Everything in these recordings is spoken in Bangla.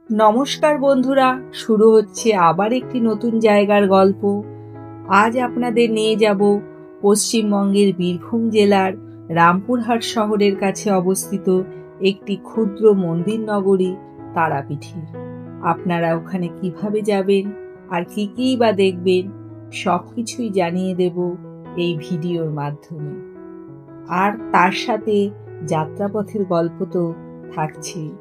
নমস্কার বন্ধুরা, শুরু হচ্ছে আবার একটি নতুন জায়গার গল্প। আজ আপনাদের নিয়ে যাব পশ্চিমবঙ্গের বীরভূম জেলার রামপুরহাট শহরের কাছে অবস্থিত একটি ক্ষুদ্র মন্দির নগরী তারাপীঠে। আপনারা ওখানে কিভাবে যাবেন আর কি বা দেখবেন সবকিছুই জানিয়ে দেব এই ভিডিওর মাধ্যমে। আর তার সাথে যাত্রাপথের গল্প তো থাকছেই।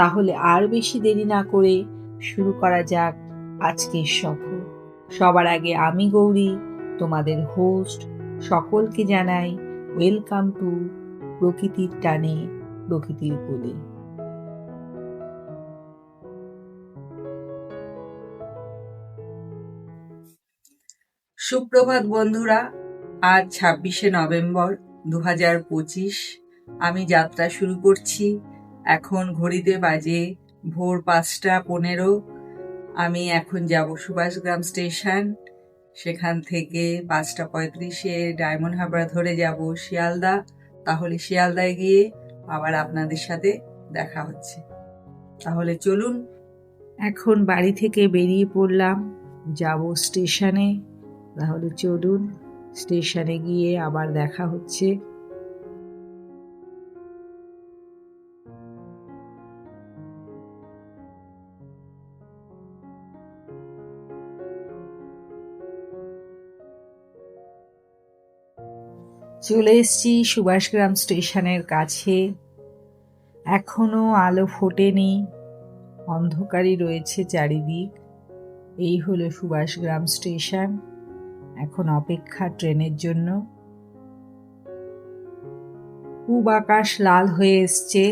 তাহলে আর বেশি দেরি না করে শুরু করা যাক আজকের সফর। সবার আগে আমি গৌরী, তোমাদের হোস্ট, সকলকে জানাই ওয়েলকাম টু প্রকৃতির টানে প্রকৃতির কোলে। সুপ্রভাত বন্ধুরা, আজ 26শে নভেম্বর 2025। আমি যাত্রা শুরু করছি। এখন ঘড়িতে বাজে ভোর 5:15। আমি এখন যাব সুভাষগ্রাম স্টেশন। সেখান থেকে 5:35-এ ডায়মন্ড হারবার ধরে যাব শিয়ালদা। তাহলে শিয়ালদায় গিয়ে আবার আপনাদের সাথে দেখা হচ্ছে। তাহলে চলুন, এখন বাড়ি থেকে বেরিয়ে পড়লাম, যাব স্টেশনে। তাহলে চলুন, স্টেশনে গিয়ে আবার দেখা হচ্ছে। চলে এসেছি সুভাষগ্রাম স্টেশনের কাছে। এখনো আলো ফোটেনি, অন্ধকারই রয়েছে চারিদিক। এই হলো সুভাষগ্রাম স্টেশন। এখন অপেক্ষা ট্রেনের জন্য। পূব আকাশ লাল হয়ে এসছে।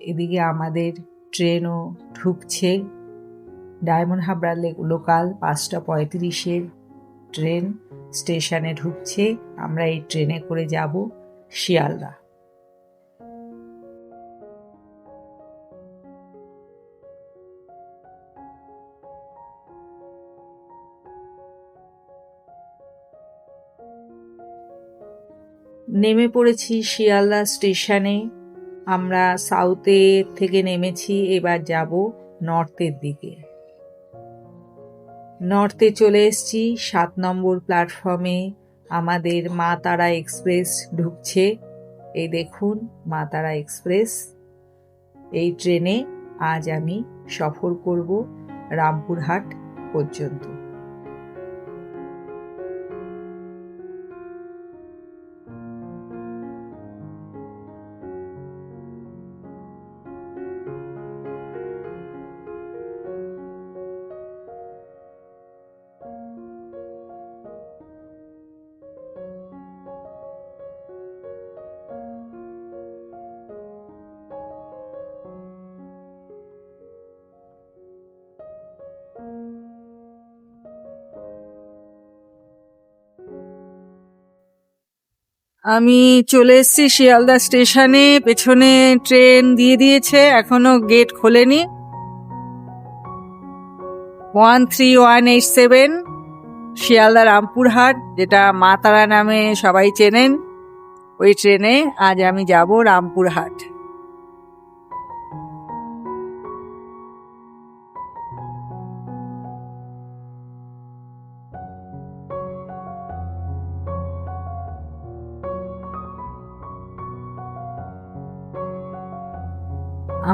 এদিকে আমাদের ট্রেনও ঢুকছে। ডায়মন্ড হারবার লোকাল 5:35-এর ট্রেন স্টেশনে ঢুকছে। আমরা এই ট্রেনে করে যাব শিয়ালদা। নেমে পড়েছি শিয়ালদা স্টেশনে। আমরা সাউথে থেকে নেমেছি, এবার যাব নর্থের দিকে। নর্থে চলে এসেছি। 7 নম্বর প্ল্যাটফর্মে আমাদের মা তারা এক্সপ্রেস ঢুকছে। এই দেখুন মা তারা এক্সপ্রেস। এই ট্রেনে আজ আমি সফর করব রামপুরহাট পর্যন্ত। আমি চলে এসেছি শিয়ালদা স্টেশনে। পেছনে ট্রেন দিয়ে দিয়েছে, এখনো গেট খোলেনি। 13187 শিয়ালদা রামপুরহাট, যেটা মা তারা নামে সবাই চেনেন। ওই ট্রেনে আজ আমি যাব রামপুরহাট।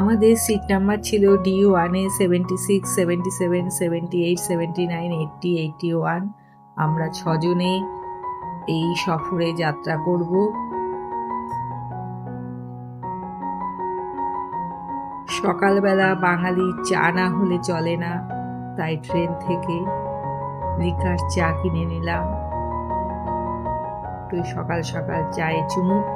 আমাদের সিট নাম্বার ছিল D1-এ 76, 77, 78, 79, 80, 81। আমরা 6 জনে এই সফরে যাত্রা করব। সকালবেলা বাঙালির চা না হলে চলে না, তাই ট্রেন থেকে লিকার চা কিনে নিলাম। একটু সকাল সকাল চায়ে চুমুক।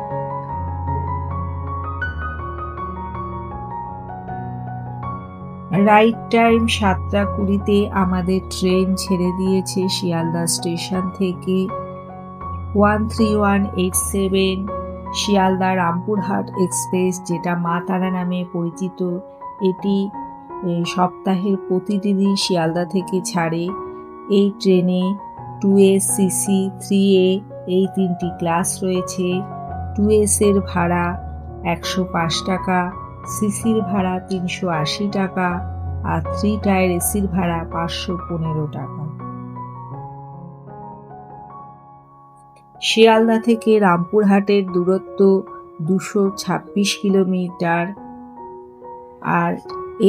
রাইট টাইম 7:20-তে আমাদের ট্রেন ছেড়ে দিয়েছে শিয়ালদা স্টেশন থেকে। 13187 শিয়ালদা রামপুরহাট এক্সপ্রেস, যেটা মা তারা নামে পরিচিত। এটি সপ্তাহের প্রতিদিনই শিয়ালদা থেকে ছাড়ে। এই ট্রেনে 2A, CC, 3A এই 3টি ক্লাস রয়েছে। 2S এর ভাড়া 105 টাকা, সিসির ভাড়া 380 টাকা, আর 3 টায়ার এসির ভাড়া 515 টাকা। শিয়ালদা থেকে রামপুরহাটের দূরত্ব 226 কিলোমিটার, আর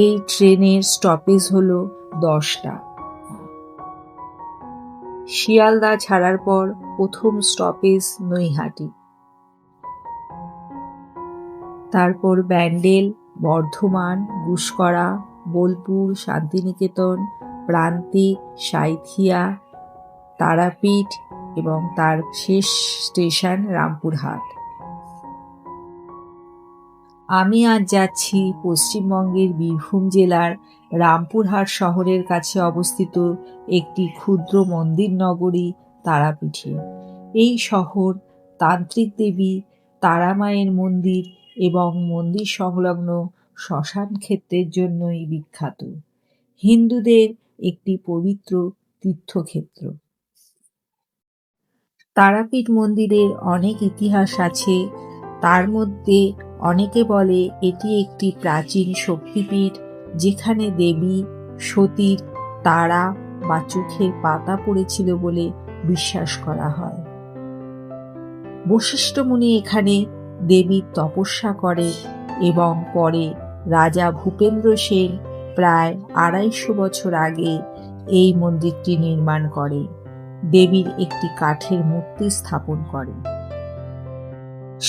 এই ট্রেনের স্টপেজ হলো 10টা। শিয়ালদা ছাড়ার পর প্রথম স্টপেজ নৈহাটি, তারপর ব্যান্ডেল, বর্ধমান, গুসকরা, বোলপুর, শান্তিনিকেতন, প্রান্তিক, সাঁইথিয়া, তারাপীঠ এবং তার শেষ স্টেশন রামপুরহাট। আমি আজ যাচ্ছি পশ্চিমবঙ্গের বীরভূম জেলার রামপুরহাট শহরের কাছে অবস্থিত একটি ক্ষুদ্র মন্দির নগরী তারাপীঠে। এই শহর তান্ত্রিক দেবী তারামায়ের মন্দির এবং মন্দির সংলগ্ন শ্মশান ক্ষেত্রের জন্যই বিখ্যাত। হিন্দুদের একটি পবিত্র তীর্থক্ষেত্র। তারাপীঠ মন্দিরের অনেক ইতিহাস আছে। তার মধ্যে অনেকে বলে এটি একটি প্রাচীন শক্তিপীঠ, যেখানে দেবী সতীর তারা বা চোখের পাতা পড়েছিল বলে বিশ্বাস করা হয়। বশিষ্ঠ মুনি এখানে দেবীর তপস্যা করে এবং পরে রাজা ভূপেন্দ্র সেন প্রায় 250 বছর আগে এই মন্দিরটি নির্মাণ করে। দেবীর একটি কাঠের মূর্তি স্থাপন করে।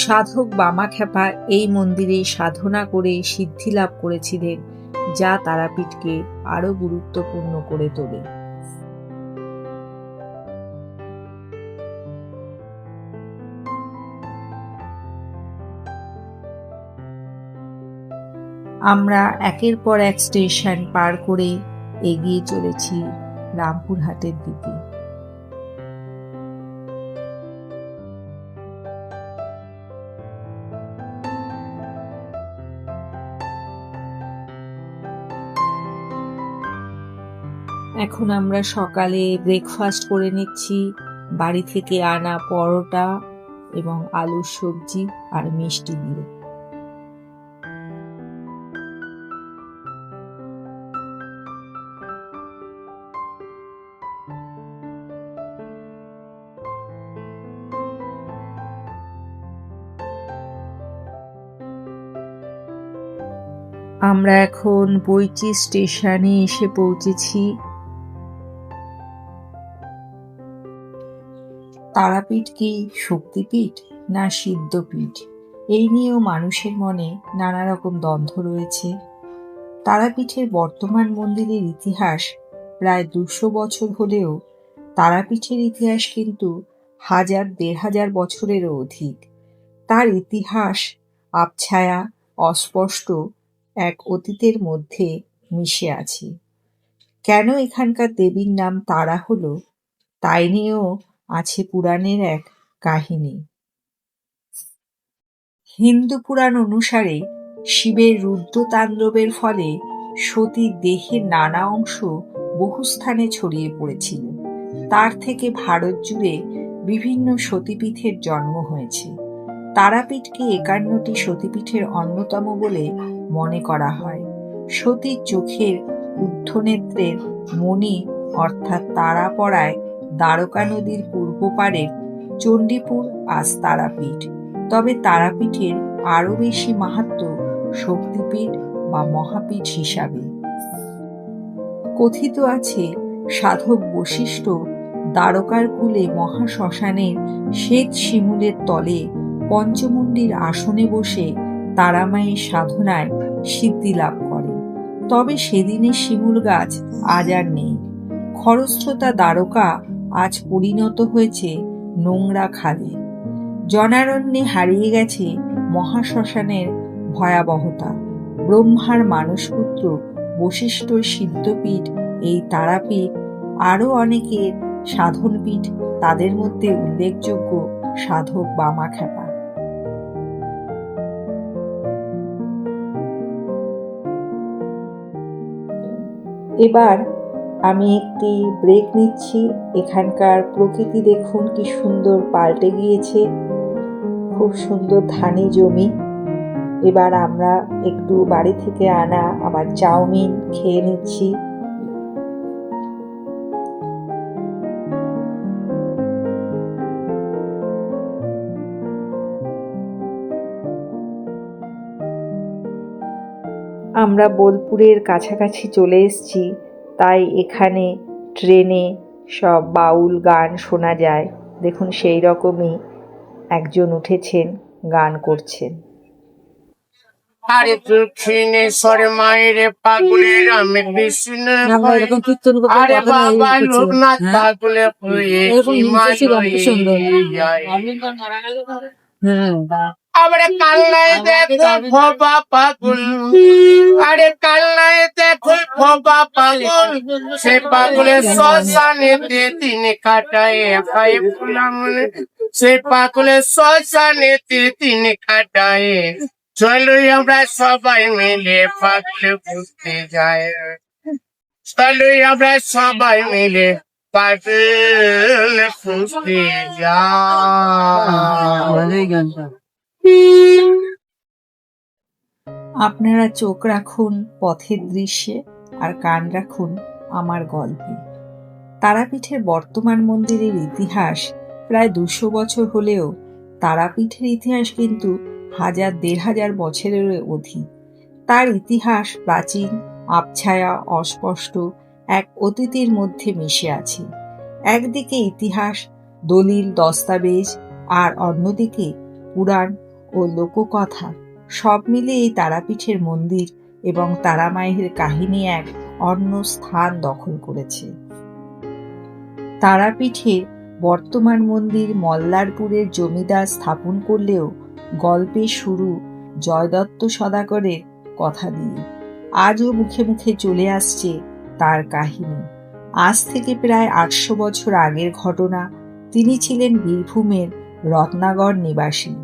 সাধক বামাখ্যাপা এই মন্দিরে সাধনা করে সিদ্ধি লাভ করেছিলেন, যা তারাপীঠকে আরো গুরুত্বপূর্ণ করে তোলে। আমরা একের পর এক স্টেশন পার করে এগিয়ে চলেছি রামপুরহাটের দিকে। এখন আমরা সকালে ব্রেকফাস্ট করে নিচ্ছি। বাড়ি থেকে আনা পরোটা এবং আলুর সবজি আর মিষ্টি দিয়ে। আমরা এখন বইচি স্টেশনে এসে পৌঁছেছি। তারাপীঠ কি শক্তিপীঠ না সিদ্ধপীঠ, এই নিয়েও মানুষের মনে নানা রকম দ্বন্দ্ব রয়েছে। তারাপীঠের বর্তমান মন্দিরের ইতিহাস প্রায় 200 বছর হলেও তারাপীঠের ইতিহাস কিন্তু 1000-1500 বছরেরও অধিক। তার ইতিহাস আবছায়া, অস্পষ্ট এক অতীতের মধ্যে মিশে আছে। কেন এখানকার দেবীর নাম তারা হলো, তাই নিয়েও আছে পুরাণের এক কাহিনী। হিন্দু পুরাণ অনুসারে শিবের রুদ্রতাণ্ডবের ফলে সতীর দেহের নানা অংশ বহু স্থানে ছড়িয়ে পড়েছিল। তার থেকে ভারত জুড়ে বিভিন্ন সতীপীঠের জন্ম হয়েছে। তারাপীঠকে 51টি সতীপীঠের অন্যতম বলে মনে করা হয়। সতীর চোখের ঊর্ধ্বনেত্রের মণি অর্থাৎ তারা পড়ায় দ্বারকা নদীর পূর্ব পারের চণ্ডীপুর আজ তারাপীঠ। তবে তারাপীঠের আরো বেশি মাহাত্ম্য শক্তিপীঠ বা মহাপীঠ হিসাবে। কথিত আছে সাধক বশিষ্ঠ দ্বারকার কূলে মহাশ্মশানের শ্বেত শিমুলের তলে পঞ্চমুণ্ডির আসনে বসে তারামায়ের সাধনায় সিদ্ধি লাভ করে। তবে সেদিনের শিমুল গাছ আজ আর নেই। খরস্রোতা দ্বারকা আজ পরিণত হয়েছে নোংরা খালে। জনারণ্যে হারিয়ে গেছে মহাশ্মশানের ভয়াবহতা। ব্রহ্মার মানসপুত্র বশিষ্ঠ সিদ্ধপীঠ এই তারাপীঠ, আরো অনেকের সাধনপীঠ, তাদের মধ্যে উল্লেখযোগ্য সাধক বামাখ্যাপা। এবার আমি একটি ব্রেক নিচ্ছি। এখানকার প্রকৃতি দেখুন কি সুন্দর পাল্টে গিয়েছে, খুব সুন্দর ধানি জমি। এবার আমরা একটু বাড়ি থেকে আনা আবার চাউমিন খেয়ে নিচ্ছি। আমরা বোলপুরের কাছাকাছি চলে এসেছি, তাই এখানে ট্রেনে সব বাউল গান শোনা যায়। দেখুন সেই রকমই একজন উঠেছেন, গান করছেন। আরে দক্ষিণেশ্বর মায়ের পাগলের আমি বিষ্ণু আরে বাবা লোকনাথ পাগলে হয়ে আরে কান্নায় দেখো ভবা পাগল, আরে কান্নায় দেখো ভবা পাগল, সে পাগলের শ্মশানেতে দিন কাটায় একাই ফুলামনে, সে পাগলের শ্মশানেতে দিন কাটায়। চলো আমরা সবাই মিলে পাগল খুঁজতে যাই, চলো আমরা সবাই মিলে পাগল খুঁজতে যাই। আপনারা চোখ রাখুন পথের দৃশ্যে আর কান রাখুন আমার গল্পে। তারাপীঠের বর্তমান মন্দিরের ইতিহাস প্রায় 200 বছর হলেও তারাপীঠের ইতিহাস কিন্তু 1000-1500 বছরের অধিক। তার ইতিহাস প্রাচীন, আবছায়া, অস্পষ্ট, এক অতীতের মধ্যে মিশে আছে। একদিকে ইতিহাস, দলিল, দস্তাবেজ, আর অন্যদিকে পুরাণ ও লোককথা। সব মিলে এই তারাপীঠের মন্দির এবং তারামায়ের কাহিনী এক অন্য স্থান দখল করেছে। তারাপীঠে বর্তমান মন্দির মল্লারপুরের জমিদার স্থাপন করলেও গল্পের শুরু জয়দত্ত সদাগরের কথা দিয়ে। আজও মুখে মুখে চলে আসছে তার কাহিনী। আজ থেকে প্রায় 800 বছর আগের ঘটনা। তিনি ছিলেন বীরভূমের রত্নাগড় নিবাসী।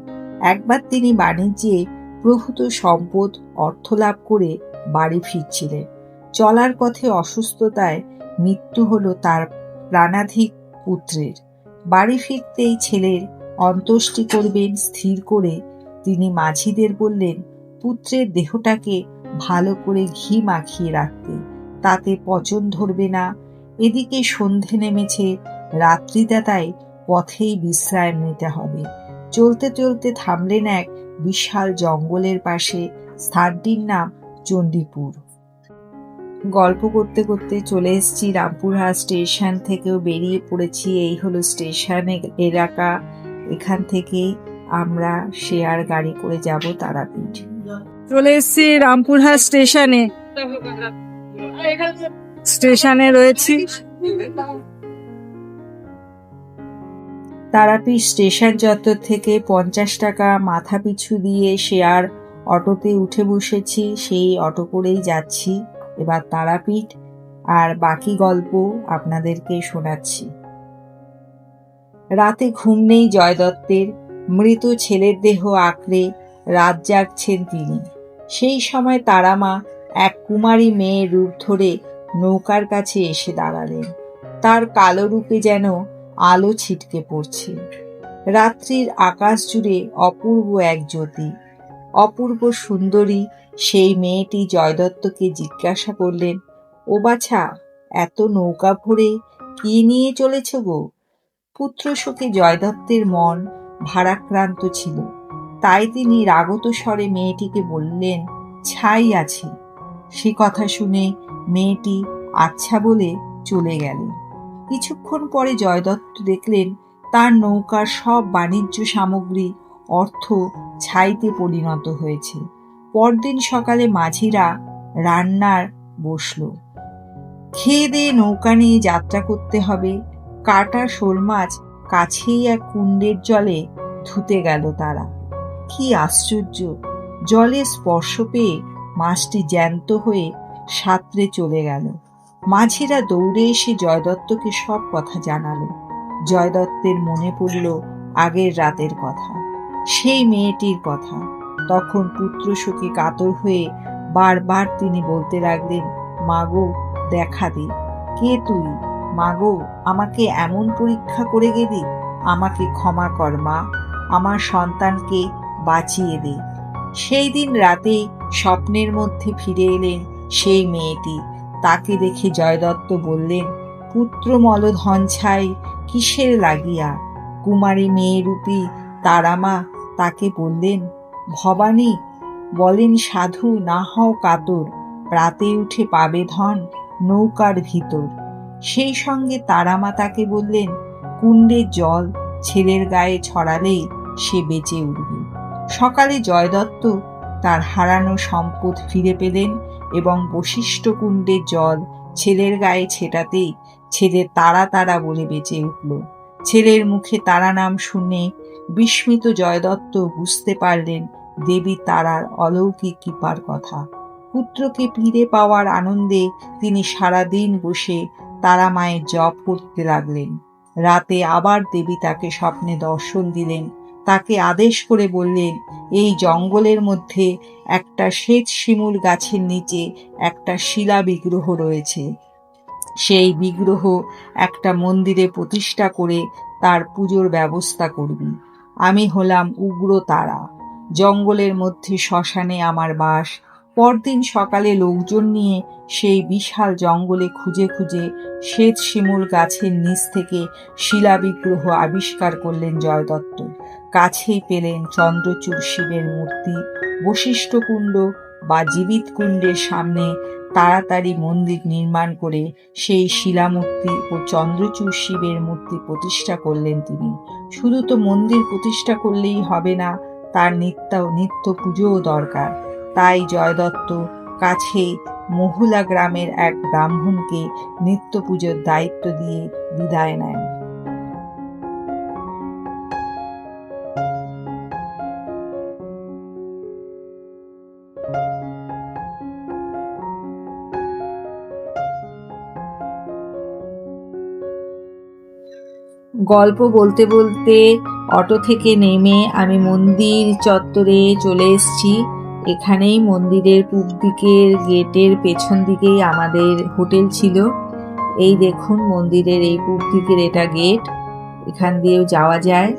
একবার তিনি বাণিজ্যে প্রভূত সম্পদ অর্থ লাভ করে বাড়ি ফিরছিলেন। চলার পথে অসুস্থতায় মৃত্যু হলো তার প্রাণাধিক পুত্রের। বাড়ি ফিরতেই ছেলের অন্ত্যেষ্টি করবেন স্থির করে তিনি মাঝিদের বললেন পুত্রের দেহটাকে ভালো করে ঘি মাখিয়ে রাখতে, তাতে পচন ধরবে না। এদিকে সন্ধে নেমেছে, রাত্রিদাতায় পথেই বিশ্রাম নিতে হবে। চলতে চলতে থামলেন এক বিশাল জঙ্গলের পাশে। স্থানটির নাম চণ্ডীপুর। গল্প করতে করতে চলে এসেছি রামপুরহাট স্টেশন থেকেও বেরিয়ে পড়েছি। এই হলো স্টেশনের এলাকা। এখান থেকে আমরা শেয়ার গাড়ি করে যাব তারাপীঠ। চলে এসেছি রামপুরহাট স্টেশনে। স্টেশনে রয়েছি। তারাপীঠ স্টেশন চত্বর থেকে 50 টাকা মাথা পিছু দিয়ে শেয়ার অটোতে উঠে বসেছি। সেই অটো করেই যাচ্ছি এবার তারাপীঠ, আর বাকি গল্প আপনাদেরকে শোনাচ্ছি। রাতে ঘুম নেই জয়দত্তের। মৃত ছেলের দেহ আঁকড়ে রাত জাগছেন তিনি। সেই সময় তারামা এক কুমারী মেয়ের রূপ ধরে নৌকার কাছে এসে দাঁড়ালেন। তার কালো রূপে যেন আলো ছিটকে পড়ছে। রাত্রির আকাশ জুড়ে অপূর্ব এক জ্যোতি। অপূর্ব সুন্দরী সেই মেয়েটি জয়দত্তকে জিজ্ঞাসা করলেন, ও বাছা, এত নৌকা ভরে কি নিয়ে চলেছ গো? পুত্র শোকে জয়দত্তের মন ভারাক্রান্ত ছিল, তাই তিনি রাগত স্বরে মেয়েটিকে বললেন, ছাই আছে। সে কথা শুনে মেয়েটি আচ্ছা বলে চলে গেলেন। কিছুক্ষণ পরে জয়দত্ত দেখলেন তার নৌকার সব বাণিজ্য সামগ্রী অর্থ ছাইতে পরিণত হয়েছে। পরদিন সকালে মাঝিরা রান্নার বসল। খেয়ে দিয়ে নৌকা নিয়ে যাত্রা করতে হবে। কাটা শোল মাছ কাছেই এক কুণ্ডের জলে ধুতে গেল তারা। কি আশ্চর্য! জলে স্পর্শ পেয়ে মাছটি জ্যান্ত হয়ে সাঁতরে চলে গেল। মাঝিরা দৌড়ে এসে জয়দত্তকে সব কথা জানালো। জয়দত্তের মনে পড়ল আগের রাতের কথা, সেই মেয়েটির কথা। তখন পুত্র শোকে কাতর হয়ে বারবার তিনি বলতে লাগলেন, মাগো দেখা দে, কে তুই? মাগো, আমাকে এমন পরীক্ষা করে গেলি, আমাকে ক্ষমা কর মা, আমার সন্তানকে বাঁচিয়ে দে। সেই দিন রাতে স্বপ্নের মধ্যে ফিরে এলেন সেই মেয়েটি। তাকে দেখে জয়দত্ত বললেন, পুত্র মলধন ছাই কিসের লাগিয়া? কুমারী মেয়েরূপী তারামা তাকে বললেন, ভবানী বলেন সাধু না হও কাতর, রাতে উঠে পাবে ধন নৌকার ভিতর। সেই সঙ্গে তারামা তাকে বললেন, কুণ্ডের জল ছেলের গায়ে ছড়ালেই সে বেঁচে উঠবে। সকালে জয়দত্ত তার হারানো সম্পদ ফিরে পেলেন এবং বশিষ্ঠ কুণ্ডের জল ছেলের গায়ে ছেটাতেই ছেলে তারা তারা বলে বেঁচে উঠল। ছেলের মুখে তারা নাম শুনে বিস্মিত জয়দত্ত বুঝতে পারলেন দেবী তারার অলৌকিক কৃপার কথা। পুত্রকে ফিরে পাওয়ার আনন্দে তিনি সারাদিন বসে তারা মায়ের জপ করতে লাগলেন। রাতে আবার দেবী তাকে স্বপ্নে দর্শন দিলেন। তাকে আদেশ করে বললেন, এই জঙ্গলের মধ্যে একটা শ্বেত শিমুল গাছের নিচে একটা শিলা বিগ্রহ রয়েছে। সেই বিগ্রহ একটা মন্দিরে প্রতিষ্ঠা করে তার পুজোর ব্যবস্থা করবি। আমি হলাম উগ্র তারা, জঙ্গলের মধ্যে শ্মশানে আমার বাস। পরদিন সকালে লোকজন নিয়ে সেই বিশাল জঙ্গলে খুঁজে খুঁজে শ্বেত শিমুল গাছের নিচ থেকে শিলা বিগ্রহ আবিষ্কার করলেন জয়দত্ত। কাছেই পেলেন চন্দ্রচূড় শিবের মূর্তি। বশিষ্ঠ কুণ্ড বা জীবিত কুণ্ডের সামনে তাড়াতাড়ি মন্দির নির্মাণ করে সেই শিলামূর্তি ও চন্দ্রচূড় শিবের মূর্তি প্রতিষ্ঠা করলেন তিনি। শুধু তো মন্দির প্রতিষ্ঠা করলেই হবে না, তার নিত্য পুজোও দরকার। তাই জয়দত্ত কাছেই মহুলা গ্রামের এক ব্রাহ্মণকে নিত্য পুজোর দায়িত্ব দিয়ে বিদায় নেন। গল্প বলতে বলতে অটো থেকে নেমে আমি মন্দির চত্বরে চলে এসেছি। এখানেই মন্দিরের পূব দিকের গেটের পেছন দিকেই আমাদের হোটেল ছিল। এই দেখুন মন্দিরের এই পূব দিকের এটা গেট, এখান দিয়েও যাওয়া যায়।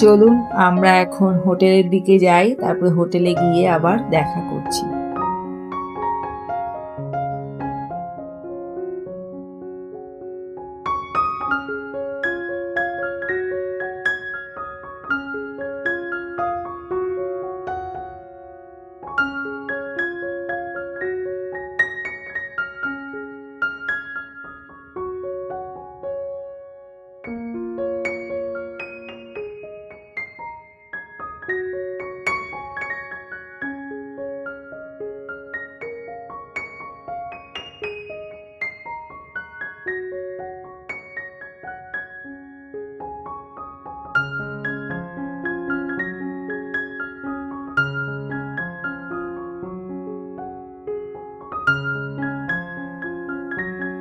চলুন আমরা এখন হোটেলের দিকে যাই, তারপরে হোটেলে গিয়ে আবার দেখা করছি।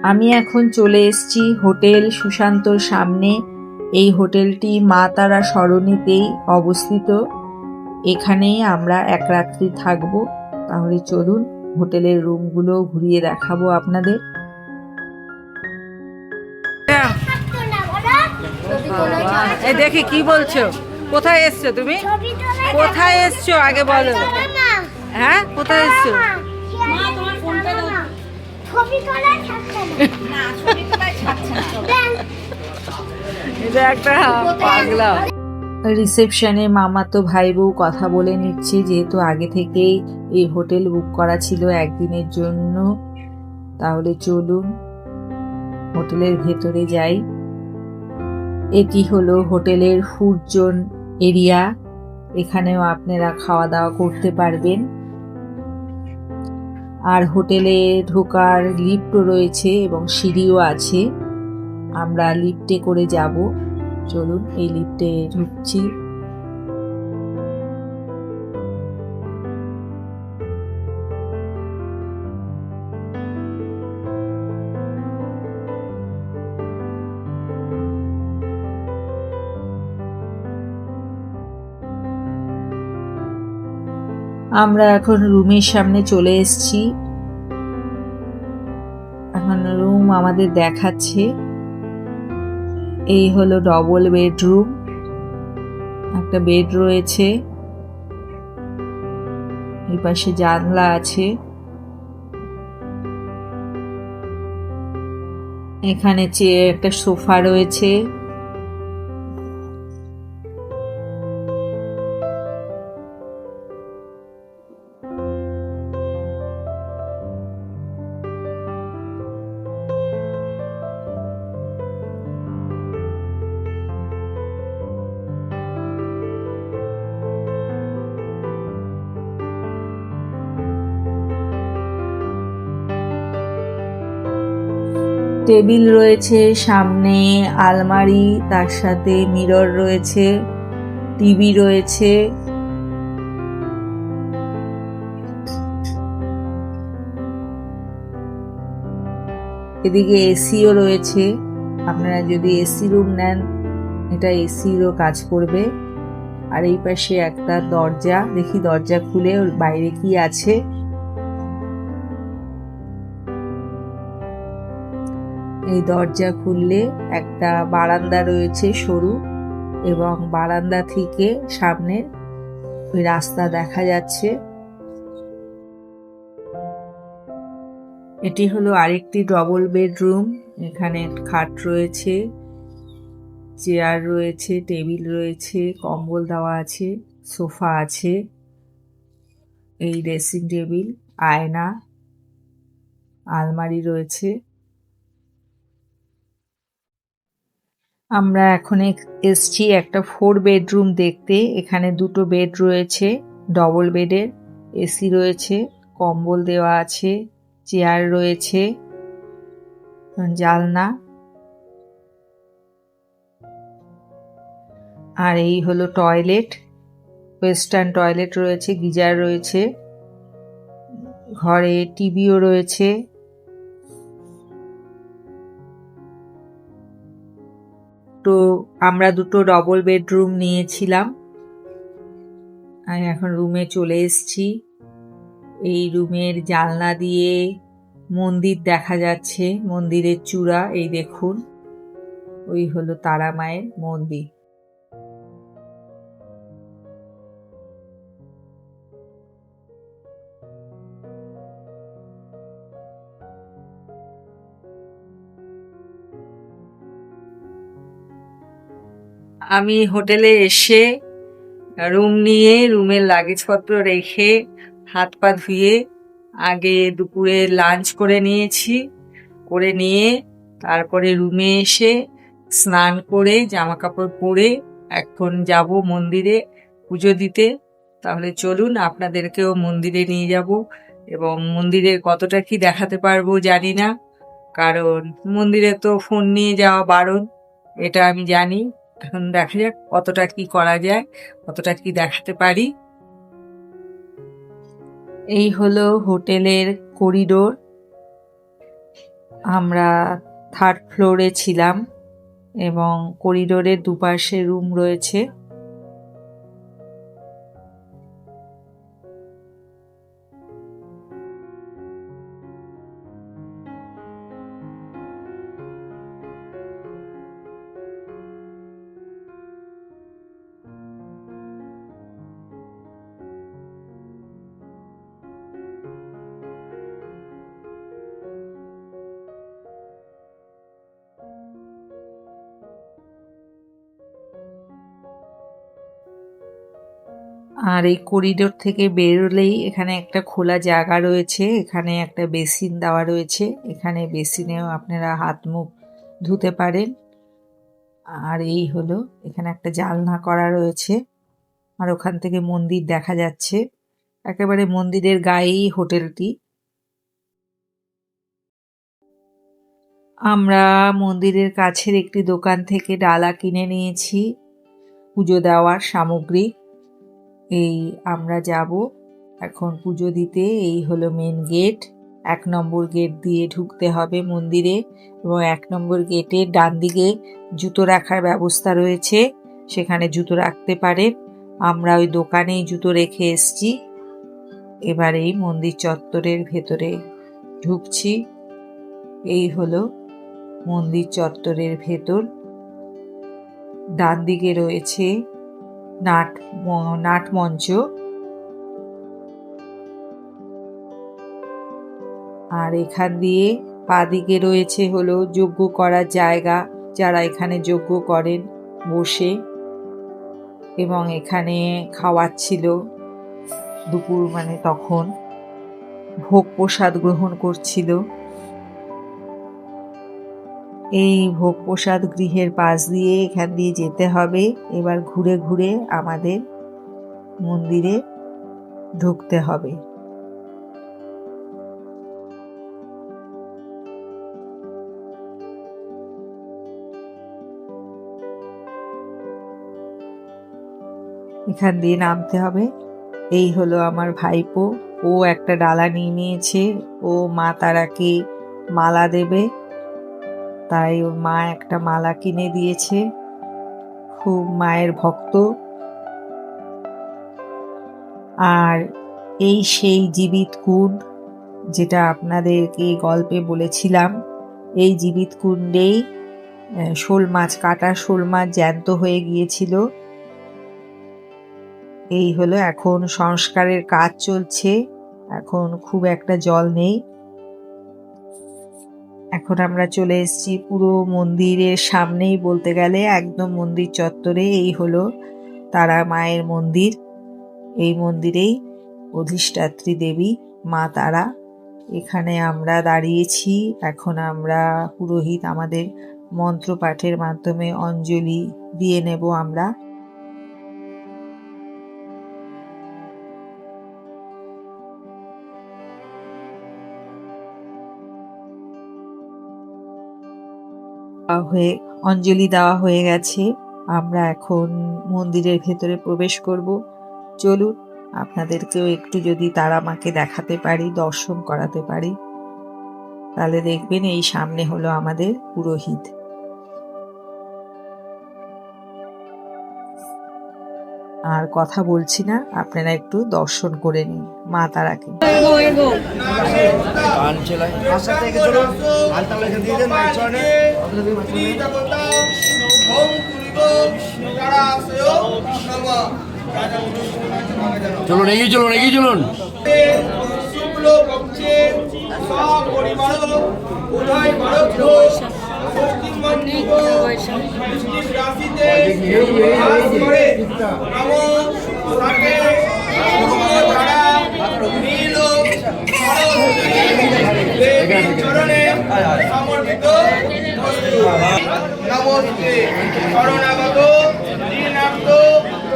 আমি এখন চলে এসেছি হোটেল সুশান্তর সামনে। এই হোটেলটি মা তারা সরণিতেই অবস্থিত। এখানেই আমরা এক রাত্রি থাকবো। তাহলে চলুন হোটেলের রুমগুলো ঘুরিয়ে দেখাবো আপনাদের। এই দেখি কি বলছো, কোথায় এসছো তুমি? কোথায় এসছো আগে বলো। হ্যাঁ কোথায় এসছো? এটা একটা পাগলা। রিসেপশনে মামাতো ভাই বউ কথা বলে নিচ্ছি, যেহেতু আগে থেকেই এই হোটেল বুক করা ছিল একদিনের জন্য। তাহলে চলুন হোটেলের ভেতরে যাই। এটি হলো হোটেলের ফুড জোন এরিয়া, এখানেও আপনারা খাওয়া দাওয়া করতে পারবেন। আর হোটেলে ঢোকার লিফটও রয়েছে এবং সিঁড়িও আছে। আমরা লিফটে করে যাব। চলুন এই লিফটে ঢুকছি। আমরা এখন রুমের সামনে চলে এসেছি। এখন রুম আমাদের দেখাচ্ছে। এই হলো ডবল বেডরুম। একটা বেড রয়েছে, এই পাশে জানলা আছে। এখানে একটা সোফা রয়েছে। টেবিল রয়েছে, সামনে আলমারি, তার সাথে মিরর রয়েছে, টিভি রয়েছে। এদিকে এসিও রয়েছে, আপনারা যদি এসি রুম নেন এটা এসিরও কাজ করবে। আর এই পাশে একটা দরজা, দেখি দরজা খুলে ওর বাইরে কি আছে। এই দরজা খুললে একটা বারান্দা রয়েছে সরু, এবং বারান্দা থেকে সামনে ওই রাস্তা দেখা যাচ্ছে। এটি হলো আরেকটি ডবল বেডরুম। এখানে খাট রয়েছে, চেয়ার রয়েছে, টেবিল রয়েছে, কম্বল দেওয়া আছে, সোফা আছে, এই ড্রেসিং টেবিল, আয়না, আলমারি রয়েছে। আমরা এখন এসছি একটা 4 বেডরুম দেখতে। এখানে 2টো বেড রয়েছে, ডবল বেডের, এসি রয়েছে, কম্বল দেওয়া আছে, চেয়ার রয়েছে, জানলা। আর এই হলো টয়লেট, ওয়েস্টার্ন টয়লেট রয়েছে, গিজার রয়েছে, ঘরে টিভিও রয়েছে। তো আমরা 2টো ডবল বেডরুম নিয়েছিলাম। আমি এখন রুমে চলে এসেছি। এই রুমের জানলা দিয়ে মন্দির দেখা যাচ্ছে, মন্দিরের চূড়া এই দেখুন, ওই হলো তারা মায়ের মন্দির। আমি হোটেলে এসে রুম নিয়ে রুমের লাগেজপত্র রেখে হাত পা ধুয়ে আগে দুপুরে লাঞ্চ করে নিয়েছি, করে নিয়ে তারপরে রুমে এসে স্নান করে জামা কাপড় পরে এখন যাব মন্দিরে পুজো দিতে। তাহলে চলুন আপনাদেরকেও মন্দিরে নিয়ে যাব, এবং মন্দিরের কতটা কি দেখাতে পারবো জানি না, কারণ মন্দিরে তো ফোন নিয়ে যাওয়া বারণ, এটা আমি জানি। এখন দেখা যাক কতটা কি করা যায়, কতটা কি দেখাতে পারি। এই হলো হোটেলের করিডোর। আমরা 3rd ফ্লোরে ছিলাম এবং করিডোরের দুপাশে রুম রয়েছে। আর এই করিডোর থেকে বেরোলেই এখানে একটা খোলা জায়গা রয়েছে, এখানে একটা বেসিন দেওয়া রয়েছে, এখানে বেসিনেও আপনারা হাত মুখ ধুতে পারেন। আর এই হলো এখানে একটা জানলা করা রয়েছে, আর ওখান থেকে মন্দির দেখা যাচ্ছে, একেবারে মন্দিরের গায়েই হোটেলটি। আমরা মন্দিরের কাছের একটি দোকান থেকে ডালা কিনে নিয়েছি পুজো দেওয়ার সামগ্রী। এই আমরা যাব এখন পুজো দিতে। এই হলো মেন গেট, 1 নম্বর গেট দিয়ে ঢুকতে হবে মন্দিরে, এবং 1 নম্বর গেটের ডান দিকে জুতো রাখার ব্যবস্থা রয়েছে, সেখানে জুতো রাখতে পারে। আমরা ওই দোকানেই জুতো রেখে এসছি। এবার এই মন্দির চত্বরের ভেতরে ঢুকছি। এই হলো মন্দির চত্বরের ভেতর। ডান দিকে রয়েছে নাট মঞ্চ। আর এখান দিয়ে বাদিকে রয়েছে হলো যজ্ঞ করার জায়গা, যারা এখানে যজ্ঞ করেন বসে, এবং এখানে খাওয়াচ্ছিল দুপুর, মানে তখন ভোগ প্রসাদ গ্রহণ করছিল। এই ভোগ প্রসাদ গৃহের পাশ দিয়ে এখান দিয়ে যেতে হবে। এবার ঘুরে ঘুরে আমাদের মন্দিরে ঢুকতে হবে। এখান দিয়ে নামতে হবে। এই হলো আমার ভাইপো, ও একটা ডালা নিয়ে নিয়েছে, ও মা তারাকে মালা দেবে, তাই ওর মা একটা মালা কিনে দিয়েছে। খুব মায়ের ভক্ত। আর এই সেই জীবিত কুণ্ড, যেটা আপনাদেরকে গল্পে বলেছিলাম। এই জীবিত কুণ্ডেই শোল মাছ, কাটা শোল মাছ জ্যান্ত হয়ে গিয়েছিল। এই হলো, এখন সংস্কারের কাজ চলছে, এখন খুব একটা জল নেই। এখন আমরা চলে এসেছি পুরো মন্দিরের সামনেই, বলতে গেলে একদম মন্দির চত্বরে। এই হলো তারা মায়ের মন্দির। এই মন্দিরেই অধিষ্ঠাত্রী দেবী মা তারা। এখানে আমরা দাঁড়িয়েছি। এখন আমরা পুরোহিত আমাদের মন্ত্র পাঠের মাধ্যমে অঞ্জলি দিয়ে নেব আমরা। অঞ্জলি দেওয়া হয়ে গেছে। আমরা এখন মন্দিরের ভেতরে প্রবেশ করব। চলুন, আপনাদেরকেও একটু যদি তারা মাকে দেখাতে পারি, দর্শন করাতে পারি, তাহলে দেখবেন এই সামনে হলো আমাদের পুরোহিত। আর কথা বলছি না, আপনারা একটু দর্শন করে নিন মা তারাকে। চলুন এগিয়ে চলুন, এগিয়ে চলুন। নমস্তে শরণাগত দীনার্ত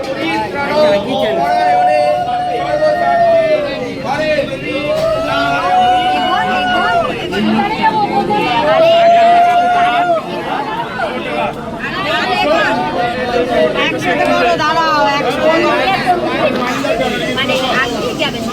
পরিত্রাণ একসাথে বলো, দাঁড়াও, মানে আগে যাবেন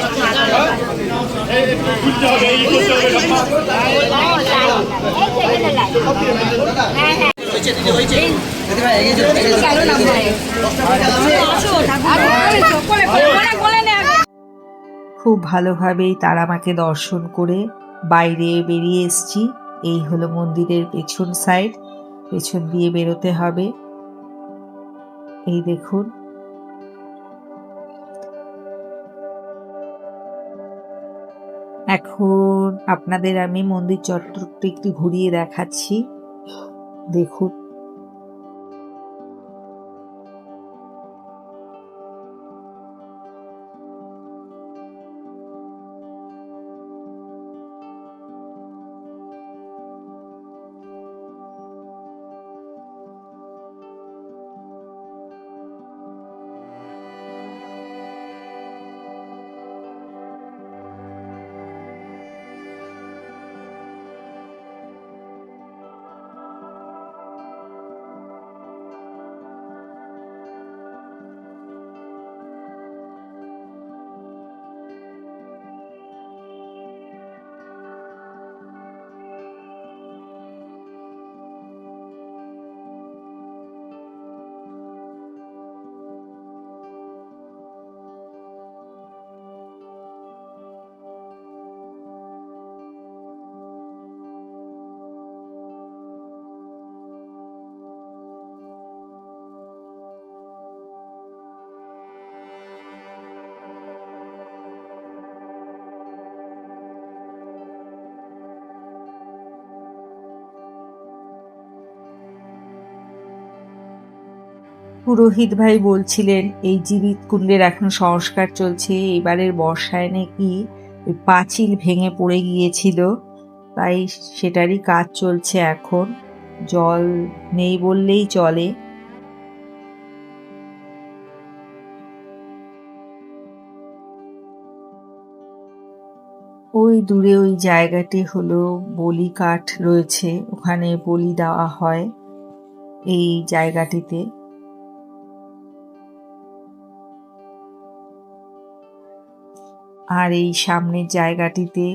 খুব ভালোভাবেই তারা মাকে দর্শন করে বাইরে বেরিয়ে এসেছি। এই হলো মন্দিরের পেছন সাইড, পেছন দিয়ে বেরোতে হবে। এই দেখুন, এখন আপনাদের আমি মন্দির চত্বরটা একটু ঘুরিয়ে দেখাচ্ছি, দেখুন। পুরোহিত ভাই বলছিলেন এই জীবিত কুণ্ডের এখন সংস্কার চলছে, এবারের বর্ষায় নাকি ওই পাঁচিল ভেঙে পড়ে গিয়েছিল, তাই সেটারই কাজ চলছে এখন। জল নেই বললেই চলে। ওই দূরে ওই জায়গাটি হলো বলি কাঠ রয়েছে, ওখানে বলি দেওয়া হয় এই জায়গাটিতে। আর এই সামনের জায়গাটিতে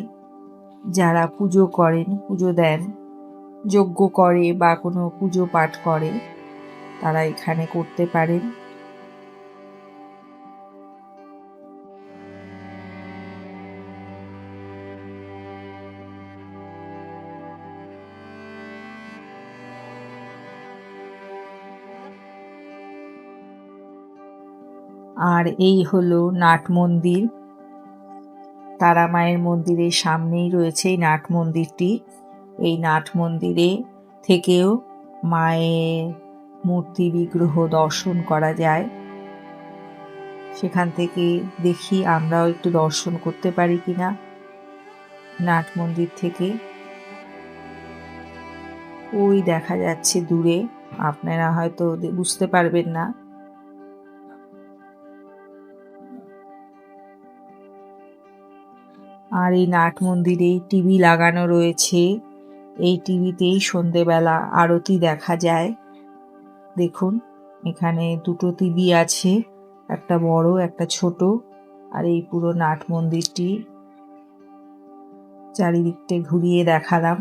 যারা পুজো করেন, পুজো দেন, যজ্ঞ করে বা কোনো পুজো পাঠ করে, তারা এখানে করতে পারেন। আর এই হলো নাট মন্দির, তারা মায়ের মন্দিরের সামনেই রয়েছে এই নাট মন্দিরটি। এই নাট মন্দিরে থেকেও মায়ের মূর্তি বিগ্রহ দর্শন করা যায়। সেখান থেকে দেখি আমরাও একটু দর্শন করতে পারি কিনা নাট মন্দির থেকে। ওই দেখা যাচ্ছে দূরে, আপনারা হয়তো বুঝতে পারবেন না। আর এই নাট মন্দিরে টিভি লাগানো রয়েছে, এই টিভিতেই সন্ধেবেলা আরতি দেখা যায়। দেখুন এখানে দুটো টিভি আছে, একটা বড় একটা ছোট। আর এই পুরো নাট মন্দিরটি চারিদিকটা ঘুরিয়ে দেখালাম।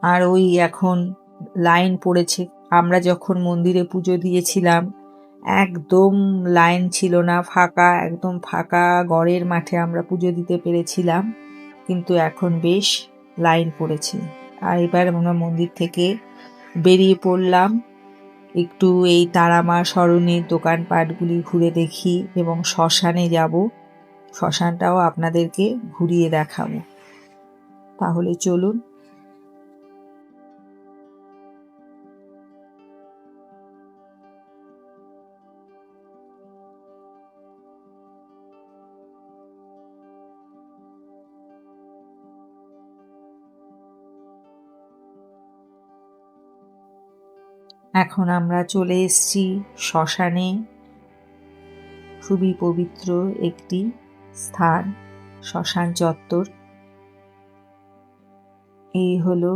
আর ওই এখন লাইন পড়েছে, আমরা যখন মন্দিরে পুজো দিয়েছিলাম একদম লাইন ছিল না, ফাঁকা, একদম ফাঁকা গড়ের মাঠে আমরা পুজো দিতে পেরেছিলাম, কিন্তু এখন বেশ লাইন পড়েছে। আর এবার আমরা মন্দির থেকে বেরিয়ে পড়লাম, একটু এই তারামা সরণির দোকানপাটগুলি ঘুরে দেখি এবং শ্মশানে যাব, শ্মশানটাও আপনাদেরকে ঘুরিয়ে দেখাবো। তাহলে চলুন। এখন আমরা চলে এসেছি শ্মশানে, খুবই পবিত্র একটি স্থান শ্মশান চত্বর। এই হলো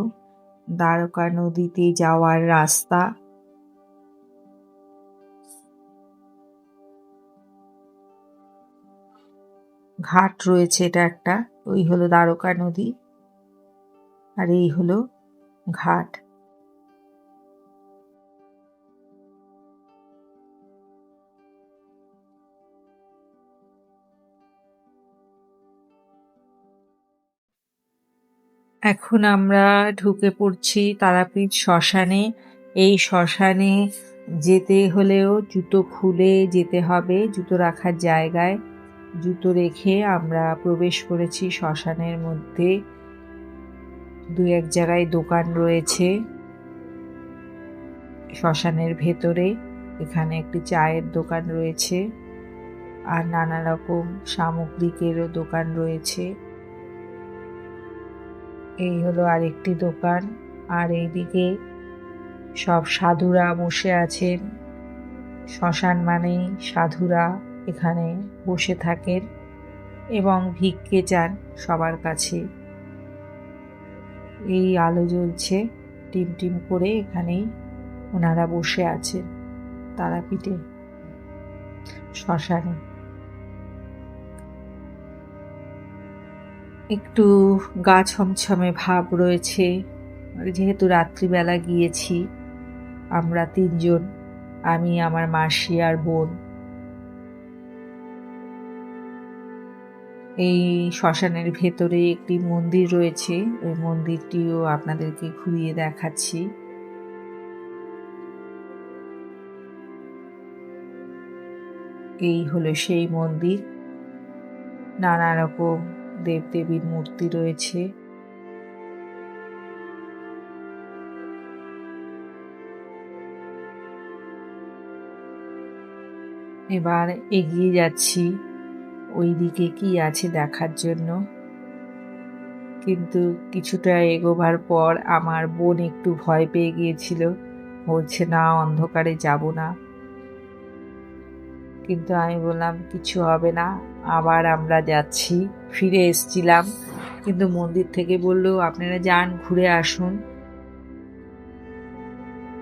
দ্বারকা নদীতে যাওয়ার রাস্তা। ঘাট রয়েছে, এটা একটা, ওই হলো দ্বারকা নদী আর এই হলো ঘাট। এখন আমরা ঢুকে পড়ছি তারাপীঠ শ্মশানে। এই শ্মশানে যেতে হলেও জুতো খুলে যেতে হবে, জুতো রাখার জায়গায় জুতো রেখে আমরা প্রবেশ করেছি শ্মশানের মধ্যে। দু এক জায়গায় দোকান রয়েছে শ্মশানের ভেতরে, এখানে একটি চায়ের দোকান রয়েছে আর নানা রকম সামগ্রিকেরও দোকান রয়েছে। এই হলো আরেকটি দোকান। আর এইদিকে সব সাধুরা বসে আছেন, শ্মশান মানেই সাধুরা এখানে বসে থাকেন এবং ভিক্ষে চান সবার কাছে। এই আলো জ্বলছে টিম টিম করে, এখানেই ওনারা বসে আছেন তারাপীঠে শ্মশানে। একটু গা ছমছমে ভাব রয়েছে, যেহেতু রাত্রিবেলা গিয়েছি আমরা তিনজন, আমি, আমার মাসি আর বোন। এই শ্মশানের ভেতরে একটি মন্দির রয়েছে, ওই মন্দিরটিও আপনাদেরকে ঘুরিয়ে দেখাচ্ছি। এই হলো সেই মন্দির, নানা রকম দেবদেবীর মূর্তি রয়েছে। এবার এগিয়ে যাচ্ছি ওইদিকে কি আছে দেখার জন্য, কিন্তু কিছুটা এগোবার পর আমার বোন একটু ভয় পেয়ে গিয়েছিল, বলছে না অন্ধকারে যাব না। কিন্তু আমি বললাম কিছু হবে না, আবার আমরা যাচ্ছি। ফিরে এসছিলাম, কিন্তু মন্দির থেকে বললো আপনারা যান ঘুরে আসুন,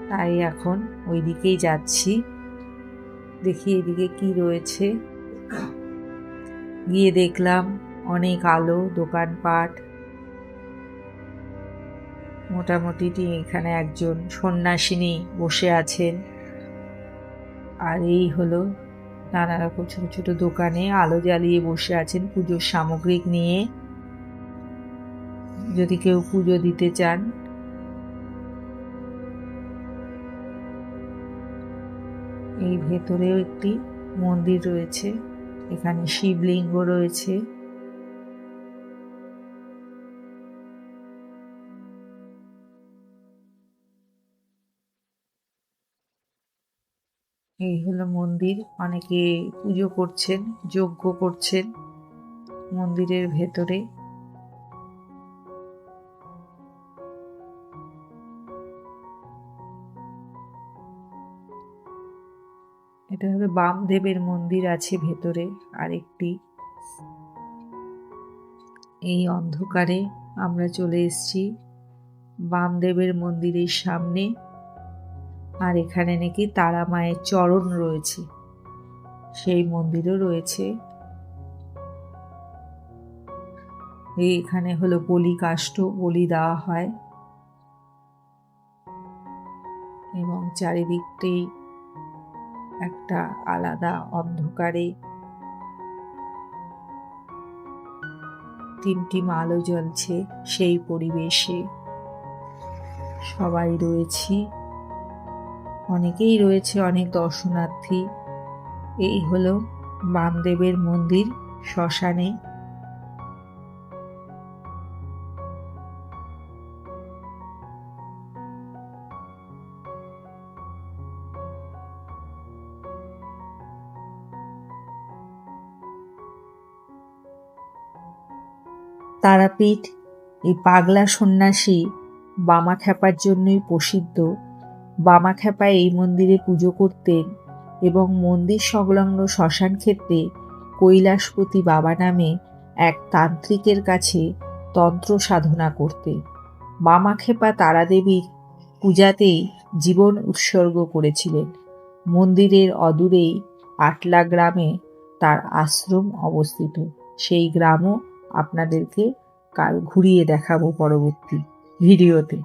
তাই এখন ওই দিকেই যাচ্ছি। দেখি এদিকে কি রয়েছে। গিয়ে দেখলাম অনেক আলো, দোকানপাট। মোটামুটি এখানে একজন সন্ন্যাসিনী বসে আছেন, আর এই হলো নানা রকম ছোট ছোট দোকানে আলো জ্বালিয়ে বসে আছেন পুজোর সামগ্রিক নিয়ে, যদি কেউ পুজো দিতে চান। এই ভেতরেও একটি মন্দির রয়েছে, এখানে শিবলিঙ্গ রয়েছে। এই হলো মন্দির, অনেকে পুজো করছেন, যজ্ঞ করছেন মন্দিরের ভেতরে। এটা হলো বামদেবের মন্দির আছে ভেতরে আরেকটি। এই অন্ধকারে আমরা চলে এসেছি বামদেবের মন্দিরের সামনে, আর এখানে নাকি তারা মায়ের চরণ রয়েছে, সেই মন্দিরও রয়েছে। এখানে হলো বলি কাষ্ঠ, বলি দেওয়া হয়, এবং চারিদিকটি একটা আলাদা অন্ধকারে তিনটি আলো জ্বলছে, সেই পরিবেশে সবাই রয়েছি, অনেকেই রয়েছে, অনেক দর্শনার্থী। এই হলো বামদেবের মন্দির শ্মশানে। তারাপীঠ এই পাগলা সন্ন্যাসী বামাখ্যাপার জন্যই প্রসিদ্ধ। বামাখ্যাপা এই মন্দিরে পুজো করতেন এবং মন্দির সংলগ্ন শ্মশান ক্ষেত্রে কৈলাসপতি বাবা নামে এক তান্ত্রিকের কাছে তন্ত্র সাধনা করতেন। বামাখ্যাপা তারাদেবীর পূজাতেই জীবন উৎসর্গ করেছিলেন। মন্দিরের অদূরেই আটলা গ্রামে তার আশ্রম অবস্থিত। সেই গ্রামও আপনাদেরকে কাল ঘুরিয়ে দেখাবো পরবর্তী ভিডিওতে।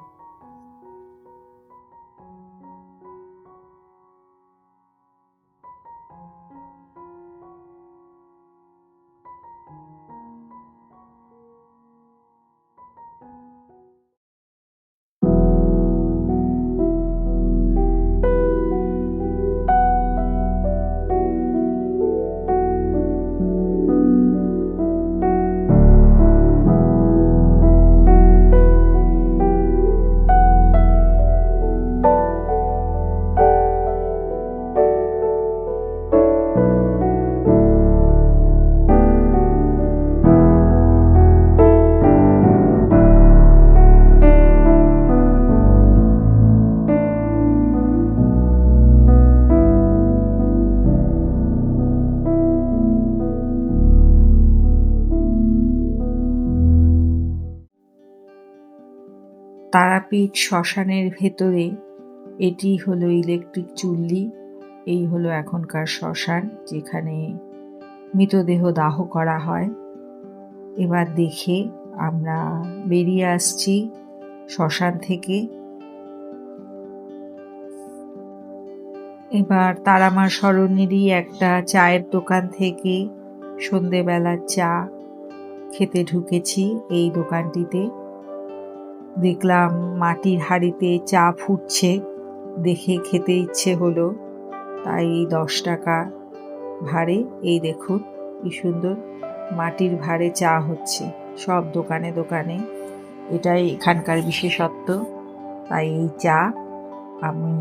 তারাপীঠ শ্মশানের ভেতরে এটি হলো ইলেকট্রিক চুল্লি। এই হলো এখনকার শ্মশান, যেখানে মৃতদেহ দাহ করা হয়। এবার দেখে আমরা বেরিয়ে আসছি শ্মশান থেকে। এবার তারামা সরণিরই একটা চায়ের দোকান থেকে সন্ধেবেলার চা খেতে ঢুকেছি। এই দোকানটিতে দেখলাম মাটির হাঁড়িতে চা ফুটছে, দেখে খেতে ইচ্ছে হলো, তাই 10 টাকা ভাড়ে এই দেখুন কি সুন্দর মাটির ভাড়ে চা হচ্ছে সব দোকানে দোকানে। এটাই এখানকার বিশেষত্ব, তাই এই চা আমি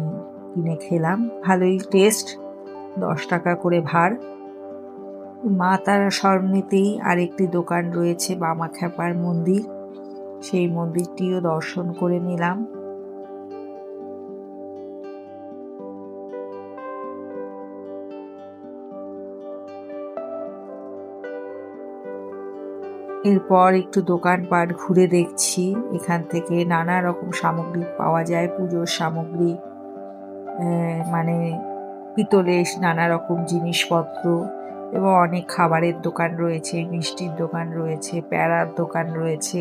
কিনে খেলাম। ভালোই টেস্ট, 10 টাকা করে ভাড়। মা তারা সরণিতেই আরেকটি দোকান রয়েছে, বামাখ্যাপার মন্দির, সেই মন্দিরটিও দর্শন করে নিলাম। এরপর একটু দোকানপাট ঘুরে দেখছি। এখান থেকে নানা রকম সামগ্রী পাওয়া যায়, পুজোর সামগ্রী, মানে পিতলের নানা রকম জিনিসপত্র, এবং অনেক খাবারের দোকান রয়েছে, মিষ্টির দোকান রয়েছে, প্যাড়ার দোকান রয়েছে,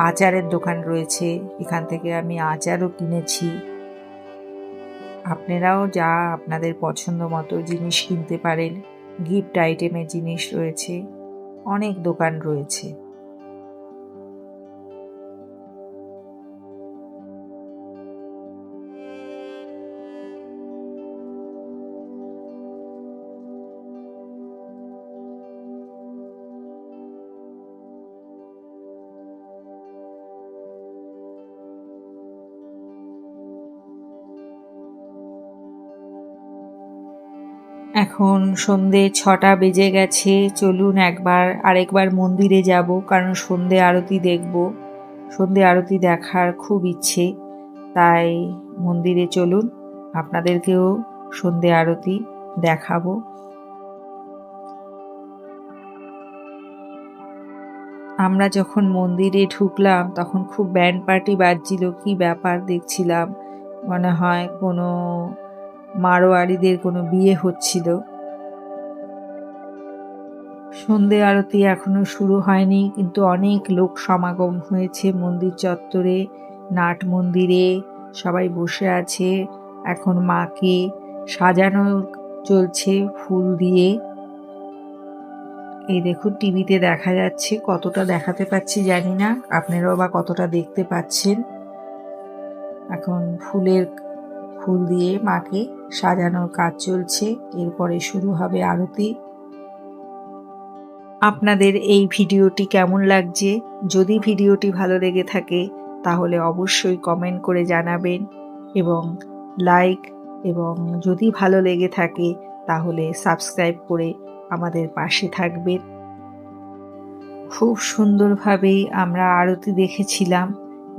আচারের দোকান রয়েছে। এখান থেকে আমি আচারও কিনেছি। আপনারাও যা আপনাদের পছন্দ মতো জিনিস কিনতে পারেন। গিফট আইটেমের জিনিস রয়েছে, অনেক দোকান রয়েছে। এখন সন্ধে 6টা বেজে গেছে। চলুন আরেকবার মন্দিরে যাব, কারণ সন্ধে আরতি দেখব। সন্ধে আরতি দেখার খুব ইচ্ছে, তাই মন্দিরে চলুন, আপনাদেরকেও সন্ধে আরতি দেখাবো। আমরা যখন মন্দিরে ঢুকলাম তখন খুব ব্যান্ড পার্টি বাজছিল। কি ব্যাপার দেখছিলাম, মনে হয় কোনো মারোয়াড়িদের কোনো বিয়ে হচ্ছিল। সন্ধে আরতি এখনো শুরু হয়নি, কিন্তু অনেক লোক সমাগম হয়েছে মন্দির চত্বরে। নাট মন্দিরে সবাই বসে আছে। এখন মাকে সাজানো চলছে ফুল দিয়ে। এই দেখুন, টিভিতে দেখা যাচ্ছে, কতটা দেখাতে পাচ্ছি জানি না, আপনারাও বা কতটা দেখতে পাচ্ছেন। এখন ফুল দিয়ে মাকে সাজানোর কাজ চলছে, এরপরে শুরু হবে আরতি। আপনাদের এই ভিডিওটি কেমন লাগছে? যদি ভিডিওটি ভালো লেগে থাকে তাহলে অবশ্যই কমেন্ট করে জানাবেন, এবং লাইক, এবং যদি ভালো লেগে থাকে তাহলে সাবস্ক্রাইব করে আমাদের পাশে থাকবেন। খুব সুন্দরভাবেই আমরা আরতি দেখেছিলাম,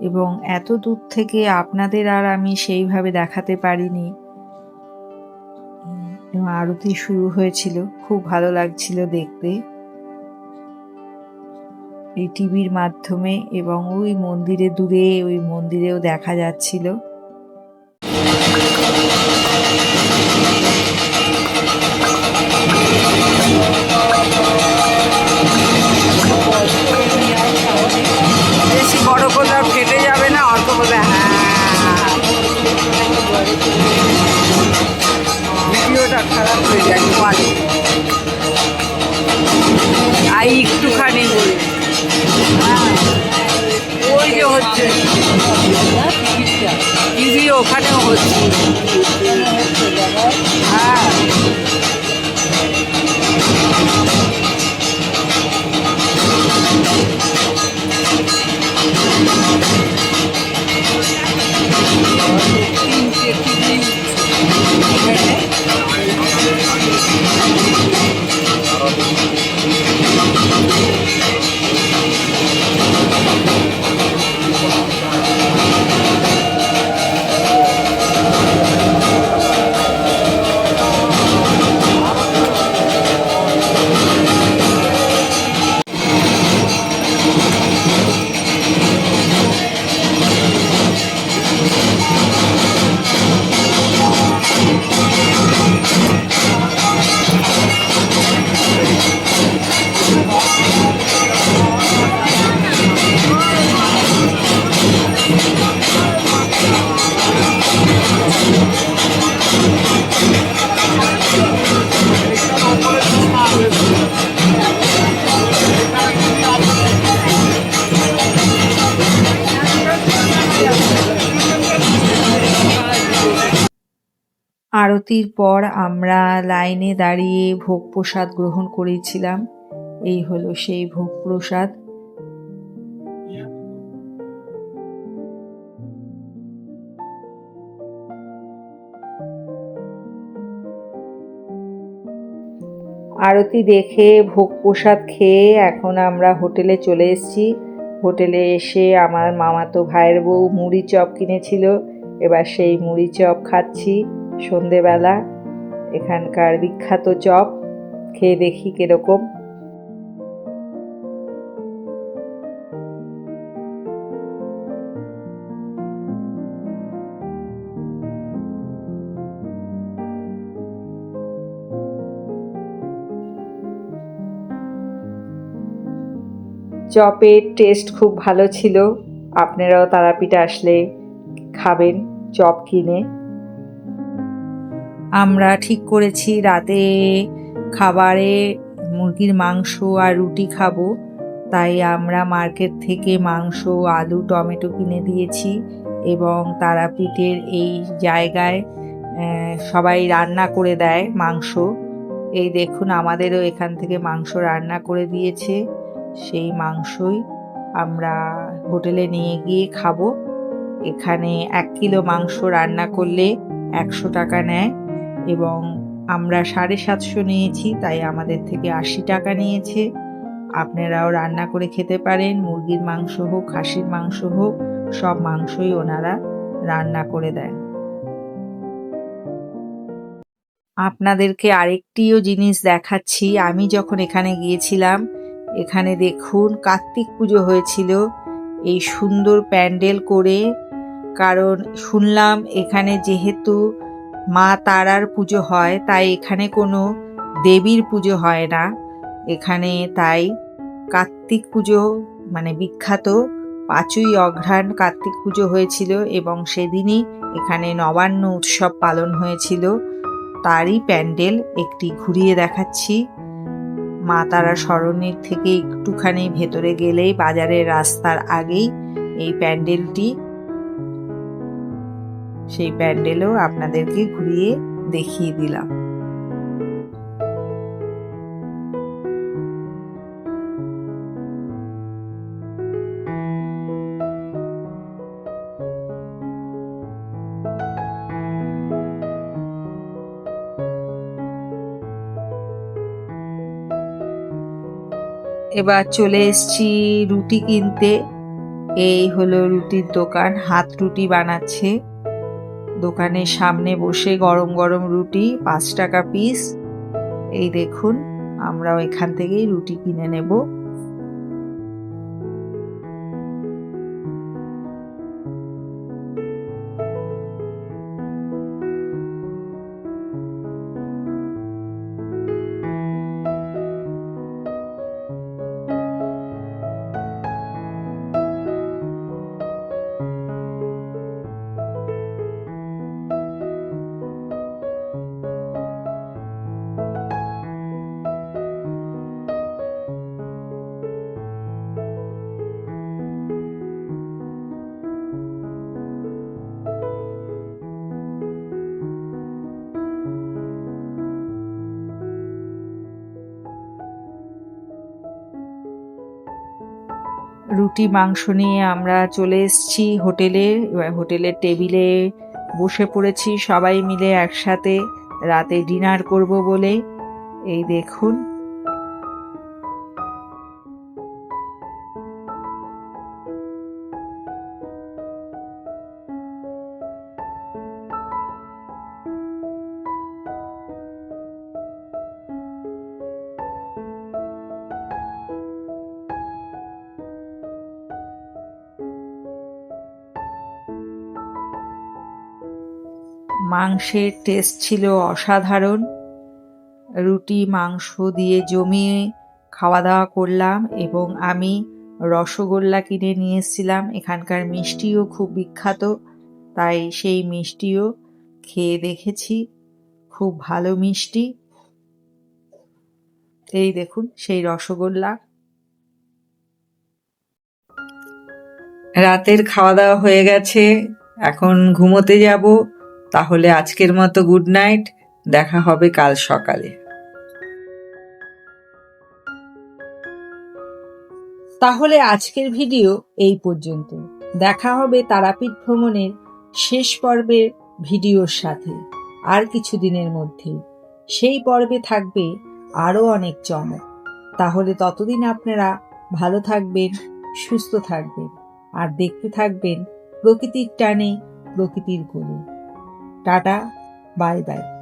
এবং এত দূর থেকে আপনাদের আর আমি সেইভাবে দেখাতে পারিনি। আরতি শুরু হয়েছিল, খুব ভালো লাগছিল দেখতে এই টিভির মাধ্যমে, এবং ওই মন্দিরে দূরে ওই মন্দিরেও দেখা যাচ্ছিল। বেশি বড় করলে আর ফেটে যাবে না, অল্প করলে। হ্যাঁ, ভিডিওটা খারাপ হয়ে যায় কোয়ালিটি। আর একটুখানি বলি, হ্যাঁ, ওই যে হচ্ছে টিভি, ওখানেও হচ্ছে। হ্যাঁ, আরতির পর আমরা লাইনে দাঁড়িয়ে ভোগ প্রসাদ গ্রহণ করেছিলাম। এই হলো সেই ভোগ প্রসাদ। আরতি দেখে ভোগ প্রসাদ খেয়ে এখন আমরা হোটেলে চলে এসেছি। হোটেলে এসে আমার মামাতো ভাইয়ের বউ মুড়ি চপ কিনেছিল, এবার সেই মুড়ি চপ খাচ্ছি সন্ধেবেলা। এখানকার বিখ্যাত চপ, খেয়ে দেখি কিরকম। চপের টেস্ট খুব ভালো ছিল। আপনারাও তারাপীঠে আসলে খাবেন চপ কিনে। আমরা ঠিক করেছি রাতে খাবারে মুরগির মাংস আর রুটি খাবো, তাই আমরা মার্কেট থেকে মাংস, আলু, টমেটো কিনে দিয়েছি এবং তারাপীঠের এই জায়গায় সবাই রান্না করে দেয় মাংস। এই দেখুন, আমাদেরও এখান থেকে মাংস রান্না করে দিয়েছে। সেই মাংসই আমরা হোটেলে নিয়ে গিয়ে খাবো। এখানে 1 কিলো মাংস রান্না করলে 100 টাকা নেয় এবং আমরা 750 নিয়েছি, তাই আমাদের থেকে 80 টাকা নিয়েছে। আপনারাও রান্না করে খেতে পারেন, মুরগির মাংস হোক, খাসির মাংস হোক, সব মাংসই ওনারা রান্না করে দেন। আপনাদেরকে আরেকটিও জিনিস দেখাচ্ছি। আমি যখন এখানে গিয়েছিলাম, এখানে দেখুন কার্তিক পুজো হয়েছিল এই সুন্দর প্যান্ডেল করে। কারণ শুনলাম এখানে যেহেতু মা তারার পুজো হয়, তাই এখানে কোনো দেবীর পুজো হয় না এখানে। তাই কার্তিক পুজো মানে বিখ্যাত 5ই অঘ্রাণ কার্তিক পুজো হয়েছিল এবং সেদিনই এখানে নবান্ন উৎসব পালন হয়েছিল। তারই প্যান্ডেল একটি ঘুরিয়ে দেখাচ্ছি। মা তারা সরণির থেকে একটুখানি ভেতরে গেলেই বাজারের রাস্তার আগেই এই প্যান্ডেলটি। সেই প্যান্ডেলও আপনাদেরকে ঘুরিয়ে দেখিয়ে দিলাম। এবার চলে এসেছি রুটি কিনতে। এই হলো রুটির দোকান, হাত রুটি বানাচ্ছে। দোকানের সামনে বসে গরম গরম রুটি 5 টাকা পিস। এই দেখুন, আমরাও এখান থেকেই রুটি কিনে নেব। রুটি মাংস নিয়ে আমরা চলে এসেছি হোটেলে। এবার হোটেলের টেবিলে বসে পড়েছি সবাই মিলে একসাথে রাতে ডিনার করব বলে। এই দেখুন, মাংসের টেস্ট ছিল অসাধারণ। রুটি মাংস দিয়ে জমিয়ে খাওয়া দাওয়া করলাম এবং আমি রসগোল্লা কিনে নিয়ে এসেছিলাম। এখানকার মিষ্টিও খুব বিখ্যাত, তাই সেই মিষ্টিও খেয়ে দেখেছি, খুব ভালো মিষ্টি। এই দেখুন সেই রসগোল্লা। রাতের খাওয়া দাওয়া হয়ে গেছে, এখন ঘুমোতে যাব। তাহলে আজকের মতো গুড নাইট, দেখা হবে কাল সকালে। তাহলে আজকের ভিডিও এই পর্যন্ত। দেখা হবে তারাপীঠ ভ্রমণের শেষ পর্বের ভিডিওর সাথে আর কিছু দিনের মধ্যে। সেই পর্বে থাকবে আরও অনেক চমক। তাহলে ততদিন আপনারা ভালো থাকবেন, সুস্থ থাকবেন আর দেখতে থাকবেন প্রকৃতির টানে প্রকৃতির কোলে। Tata, bye bye.